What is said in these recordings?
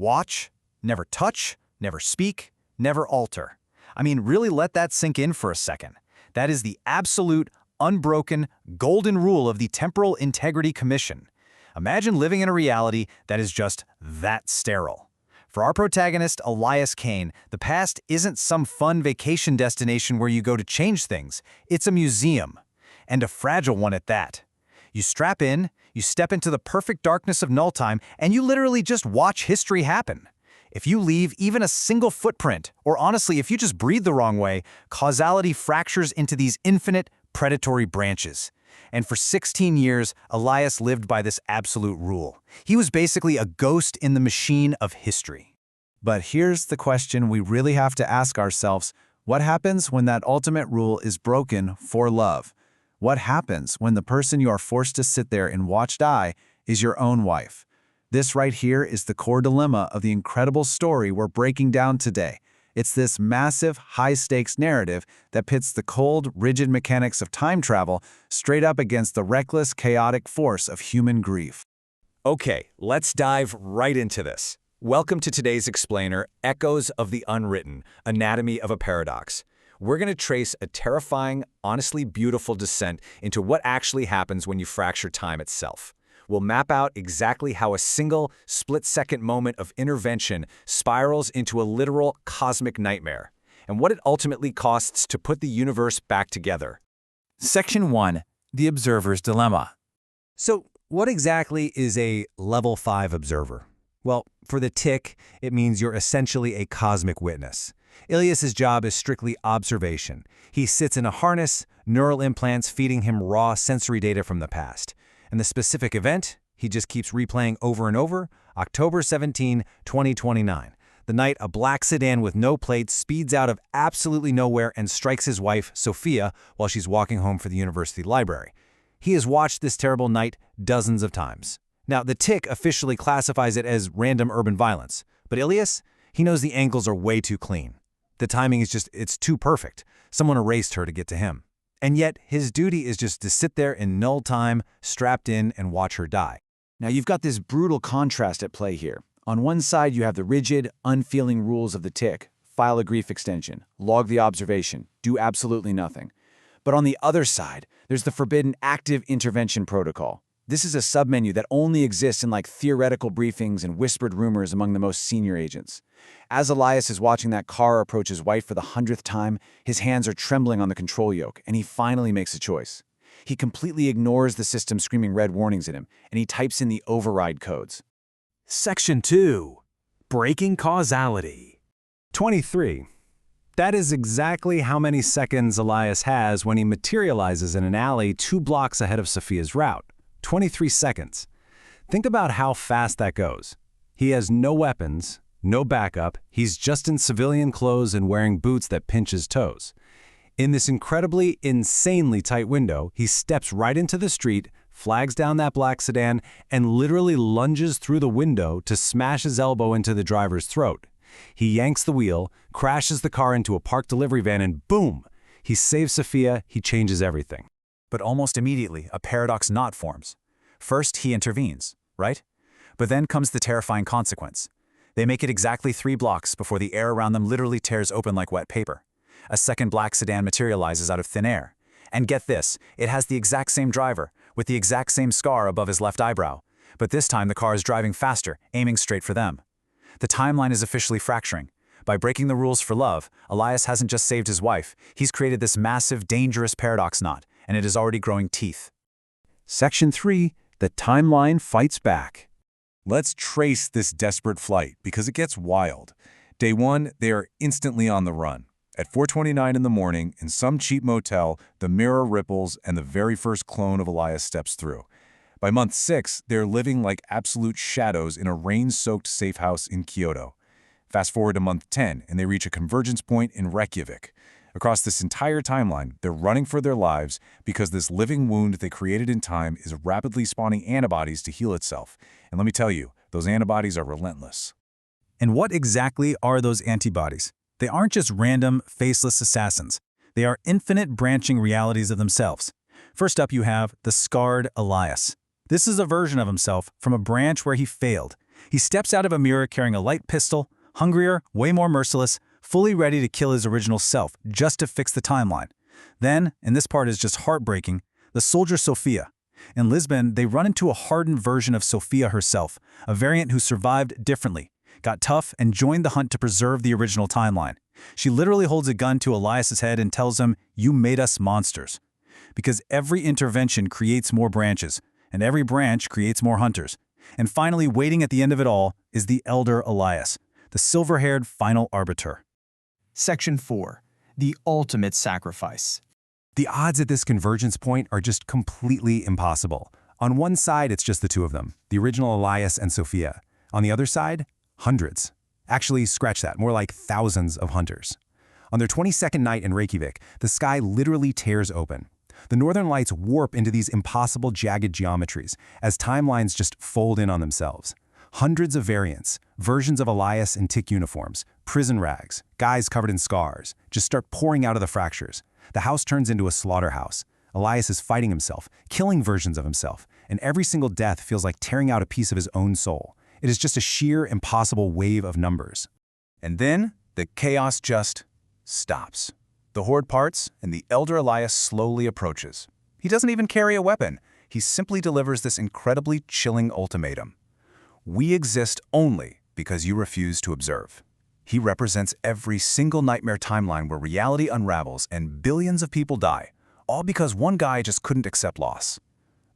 watch, never touch, never speak, never alter. I mean, really let that sink in for a second. That is the absolute, unbroken, golden rule of the Temporal Integrity Commission. Imagine living in a reality that is just that sterile. For our protagonist, Elias Kane, the past isn't some fun vacation destination where you go to change things. It's a museum, and a fragile one at that. You strap in, you step into the perfect darkness of null time, and you literally just watch history happen. If you leave even a single footprint, or honestly, if you just breathe the wrong way, causality fractures into these infinite, predatory branches. And for 16 years, Elias lived by this absolute rule. He was basically a ghost in the machine of history. But here's the question we really have to ask ourselves. What happens when that ultimate rule is broken for love? What happens when the person you are forced to sit there and watch die is your own wife? This right here is the core dilemma of the incredible story we're breaking down today. It's this massive, high-stakes narrative that pits the cold, rigid mechanics of time travel straight up against the reckless, chaotic force of human grief. Okay, let's dive right into this. Welcome to today's explainer, Echoes of the Unwritten, Anatomy of a Paradox. We're going to trace a terrifying, honestly beautiful descent into what actually happens when you fracture time itself. We'll map out exactly how a single, split-second moment of intervention spirals into a literal cosmic nightmare, and what it ultimately costs to put the universe back together. Section 1. The Observer's Dilemma. So, what exactly is a Level 5 observer? Well, for the Tick, it means you're essentially a cosmic witness. Elias's job is strictly observation. He sits in a harness, neural implants feeding him raw sensory data from the past. And the specific event, he just keeps replaying over and over, October 17, 2029. The night a black sedan with no plates speeds out of absolutely nowhere and strikes his wife, Sophia, while she's walking home for the university library. He has watched this terrible night dozens of times. Now, the Tick officially classifies it as random urban violence, but Elias, he knows the angles are way too clean. The timing is it's too perfect. Someone erased her to get to him. And yet, his duty is just to sit there in null time, strapped in, and watch her die. Now you've got this brutal contrast at play here. On one side, you have the rigid, unfeeling rules of the Tick. File a grief extension, log the observation, do absolutely nothing. But on the other side, there's the forbidden active intervention protocol. This is a submenu that only exists in theoretical briefings and whispered rumors among the most senior agents. As Elias is watching that car approach his wife for the 100th time, his hands are trembling on the control yoke, and he finally makes a choice. He completely ignores the system screaming red warnings at him, and he types in the override codes. Section 2. Breaking Causality. 23. That is exactly how many seconds Elias has when he materializes in an alley 2 blocks ahead of Sophia's route. 23 seconds. Think about how fast that goes. He has no weapons, no backup, he's just in civilian clothes and wearing boots that pinch his toes. In this incredibly, insanely tight window, he steps right into the street, flags down that black sedan, and literally lunges through the window to smash his elbow into the driver's throat. He yanks the wheel, crashes the car into a parked delivery van, and boom! He saves Sophia, he changes everything. But almost immediately, a paradox knot forms. First, he intervenes, right? But then comes the terrifying consequence. They make it exactly 3 blocks before the air around them literally tears open like wet paper. A second black sedan materializes out of thin air. And get this, it has the exact same driver, with the exact same scar above his left eyebrow. But this time the car is driving faster, aiming straight for them. The timeline is officially fracturing. By breaking the rules for love, Elias hasn't just saved his wife, he's created this massive, dangerous paradox knot, and it is already growing teeth. Section 3. The timeline fights back. Let's trace this desperate flight because it gets wild. Day 1, they are instantly on the run. At 4:29 in the morning, in some cheap motel, the mirror ripples and the very first clone of Elias steps through. By month 6, they're living like absolute shadows in a rain-soaked safe house in Kyoto. Fast forward to month 10, and they reach a convergence point in Reykjavik. Across this entire timeline, they're running for their lives because this living wound they created in time is rapidly spawning antibodies to heal itself. And let me tell you, those antibodies are relentless. And what exactly are those antibodies? They aren't just random, faceless assassins. They are infinite branching realities of themselves. First up, you have the scarred Elias. This is a version of himself from a branch where he failed. He steps out of a mirror carrying a light pistol, hungrier, way more merciless, fully ready to kill his original self just to fix the timeline. Then, and this part is just heartbreaking, the soldier Sophia. In Lisbon, they run into a hardened version of Sophia herself, a variant who survived differently, got tough, and joined the hunt to preserve the original timeline. She literally holds a gun to Elias's head and tells him, "You made us monsters." Because every intervention creates more branches, and every branch creates more hunters. And finally, waiting at the end of it all is the elder Elias, the silver-haired final arbiter. Section 4. The ultimate sacrifice. The odds at this convergence point are just completely impossible. On one side, it's just the two of them, the original Elias and Sophia. On the other side, hundreds. Actually, scratch that, more like thousands of hunters. On their 22nd night in Reykjavik, the sky literally tears open. The northern lights warp into these impossible jagged geometries as timelines just fold in on themselves. Hundreds of variants, versions of Elias in tick uniforms, prison rags, guys covered in scars, just start pouring out of the fractures. The house turns into a slaughterhouse. Elias is fighting himself, killing versions of himself, and every single death feels like tearing out a piece of his own soul. It is just a sheer, impossible wave of numbers. And then the chaos just stops. The horde parts, and the elder Elias slowly approaches. He doesn't even carry a weapon. He simply delivers this incredibly chilling ultimatum. We exist only because you refuse to observe. He represents every single nightmare timeline where reality unravels and billions of people die, all because one guy just couldn't accept loss.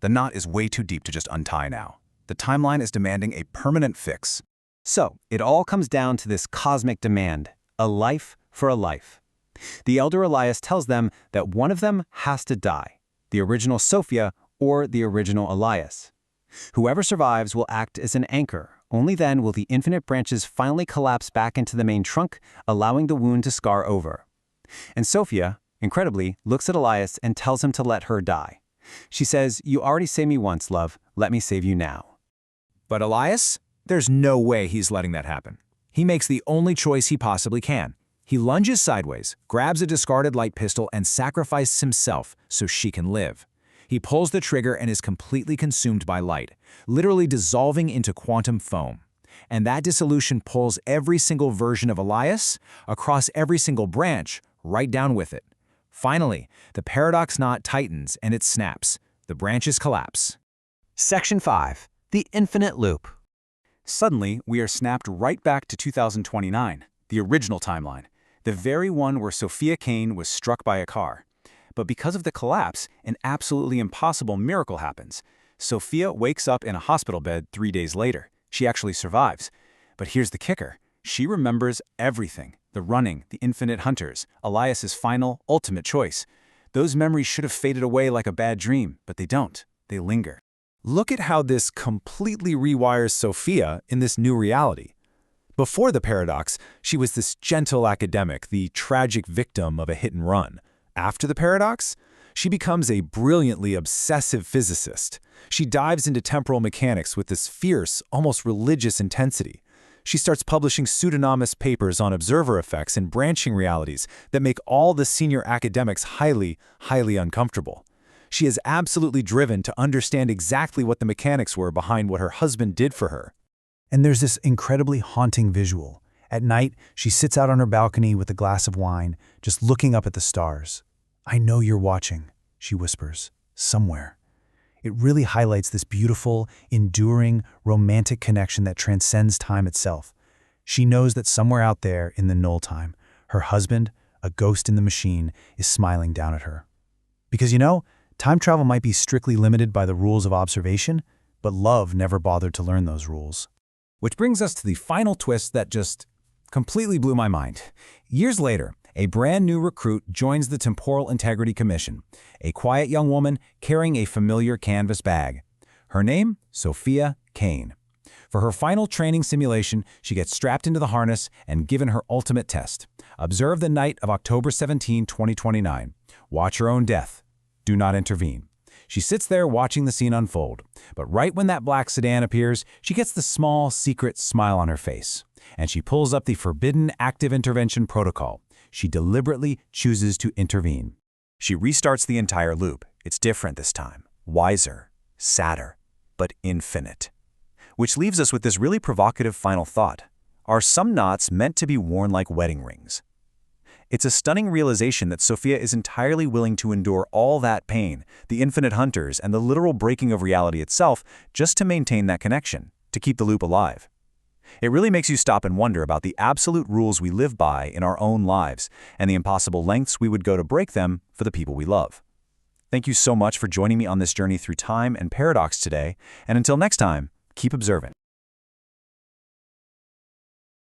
The knot is way too deep to just untie now. The timeline is demanding a permanent fix. So, it all comes down to this cosmic demand, a life for a life. The elder Elias tells them that one of them has to die, the original Sophia or the original Elias. Whoever survives will act as an anchor. Only then will the infinite branches finally collapse back into the main trunk, allowing the wound to scar over. And Sophia, incredibly, looks at Elias and tells him to let her die. She says, "You already saved me once, love. Let me save you now." But Elias? There's no way he's letting that happen. He makes the only choice he possibly can. He lunges sideways, grabs a discarded light pistol, and sacrifices himself so she can live. He pulls the trigger and is completely consumed by light, literally dissolving into quantum foam. And that dissolution pulls every single version of Elias across every single branch, right down with it. Finally, the paradox knot tightens and it snaps. The branches collapse. Section 5. The infinite loop. Suddenly, we are snapped right back to 2029, the original timeline, the very one where Elias Kane was struck by a car. But because of the collapse, an absolutely impossible miracle happens. Sophia wakes up in a hospital bed 3 days later. She actually survives. But here's the kicker. She remembers everything. The running, the infinite hunters, Elias's final, ultimate choice. Those memories should have faded away like a bad dream, but they don't. They linger. Look at how this completely rewires Sophia in this new reality. Before the paradox, she was this gentle academic, the tragic victim of a hit and run. After the paradox, she becomes a brilliantly obsessive physicist. She dives into temporal mechanics with this fierce, almost religious intensity. She starts publishing pseudonymous papers on observer effects and branching realities that make all the senior academics highly, highly uncomfortable. She is absolutely driven to understand exactly what the mechanics were behind what her husband did for her. And there's this incredibly haunting visual. At night, she sits out on her balcony with a glass of wine, just looking up at the stars. "I know you're watching," she whispers, "somewhere." It really highlights this beautiful, enduring, romantic connection that transcends time itself. She knows that somewhere out there in the null time, her husband, a ghost in the machine, is smiling down at her. Because time travel might be strictly limited by the rules of observation, but love never bothered to learn those rules. Which brings us to the final twist that just completely blew my mind. Years later, a brand new recruit joins the Temporal Integrity Commission, a quiet young woman carrying a familiar canvas bag. Her name? Elias Kane. For her final training simulation, she gets strapped into the harness and given her ultimate test. Observe the night of October 17, 2029. Watch her own death. Do not intervene. She sits there watching the scene unfold, but right when that black sedan appears, she gets the small, secret smile on her face, and she pulls up the forbidden active intervention protocol. She deliberately chooses to intervene. She restarts the entire loop. It's different this time, wiser, sadder, but infinite. Which leaves us with this really provocative final thought. Are some knots meant to be worn like wedding rings? It's a stunning realization that Sophia is entirely willing to endure all that pain, the infinite hunters, and the literal breaking of reality itself just to maintain that connection, to keep the loop alive. It really makes you stop and wonder about the absolute rules we live by in our own lives and the impossible lengths we would go to break them for the people we love. Thank you so much for joining me on this journey through time and paradox today, and until next time, keep observant.